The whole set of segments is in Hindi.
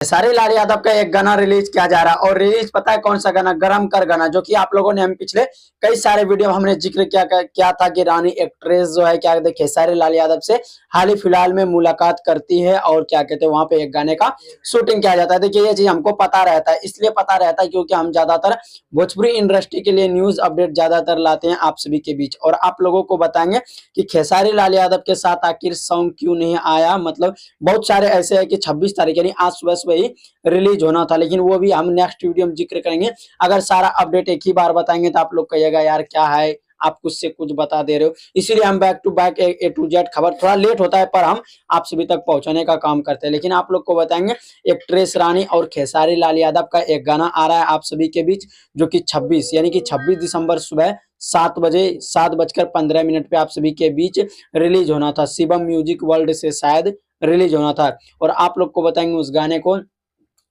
खेसारी लाल यादव का एक गाना रिलीज किया जा रहा है और रिलीज पता है कौन सा गाना, गरम कर गाना, जो कि आप लोगों ने हम पिछले कई सारे वीडियो हमने जिक्र किया था कि रानी एक्ट्रेस जो है क्या कहते हैं खेसारी लाल यादव से हाल ही फिलहाल में मुलाकात करती है और क्या कहते हैं वहां पे एक गाने का शूटिंग किया जाता है। देखिए ये चीज हमको पता रहता है, इसलिए पता रहता है क्योंकि हम ज्यादातर भोजपुरी इंडस्ट्री के लिए न्यूज अपडेट ज्यादातर लाते हैं आप सभी के बीच, और आप लोगों को बताएंगे कि खेसारी लाल यादव के साथ आखिर सॉन्ग क्यों नहीं आया। मतलब बहुत सारे ऐसे है कि 26 तारीख यानी आज सुबह सुबह ही रिलीज होना था, लेकिन वो भी हम नेक्स्ट वीडियो में जिक्र करेंगे। अगर सारा अपडेट एक ही बार बताएंगे तो आप लोग कहिएगा यार क्या है, आप कुछ से कुछ बता दे रहे हो, इसीलिए हम back to back A to Z खबर, थोड़ा लेट होता है पर हम आप सभी तक पहुंचाने का काम करते हैं। लेकिन आप लोग को बताएंगे एक्ट्रेस रानी और खेसारी लाल यादव का एक गाना आ रहा है आप सभी के बीच, जो कि 26 यानी कि 26 दिसंबर सुबह 7:15 पे आप सभी के बीच रिलीज होना था। शिवम म्यूजिक वर्ल्ड से शायद रिलीज होना था, और आप लोग को बताएंगे उस गाने को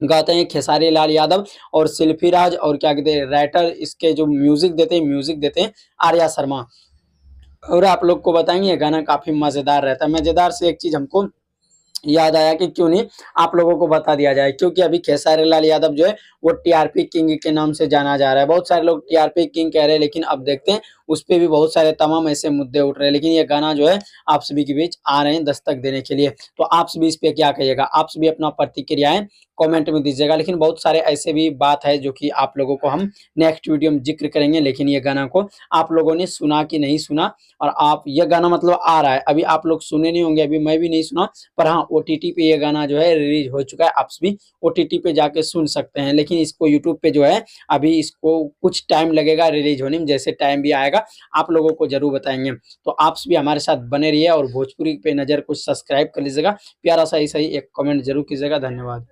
गाते हैं खेसारी लाल यादव और शिल्पी राज, और क्या कहते हैं राइटर इसके जो म्यूजिक देते हैं आर्या शर्मा। और आप लोग को बताएंगे ये गाना काफी मजेदार रहता है। मजेदार से एक चीज हमको याद आया कि क्यों नहीं आप लोगों को बता दिया जाए, क्योंकि अभी खेसारी लाल यादव जो है वो टीआरपी किंग के नाम से जाना जा रहा है। बहुत सारे लोग टीआरपी किंग कह रहे हैं, लेकिन अब देखते हैं उस पे भी बहुत सारे तमाम ऐसे मुद्दे उठ रहे हैं। लेकिन ये गाना जो है आप सभी के बीच आ रहे हैं दस्तक देने के लिए, तो आप सभी इस पे क्या कहिएगा, आप सभी अपना प्रतिक्रियाएं कमेंट में दीजिएगा। लेकिन बहुत सारे ऐसे भी बात है जो कि आप लोगों को हम नेक्स्ट वीडियो में जिक्र करेंगे। लेकिन ये गाना को आप लोगों ने सुना कि नहीं सुना, और आप ये गाना मतलब आ रहा है, अभी आप लोग सुने नहीं होंगे, अभी मैं भी नहीं सुना, पर हाँ ओटीटी पे ये गाना जो है रिलीज हो चुका है, आप भी ओटीटी पे जाके सुन सकते हैं। लेकिन इसको यूट्यूब पे जो है अभी इसको कुछ टाइम लगेगा रिलीज होने में, जैसे टाइम भी आएगा आप लोगों को जरूर बताएंगे। तो आप भी हमारे साथ बने रहिए और भोजपुरी पे नजर कुछ सब्सक्राइब कर लीजिएगा, प्यारा सा ऐसा ही एक कमेंट जरूर कीजिएगा। धन्यवाद।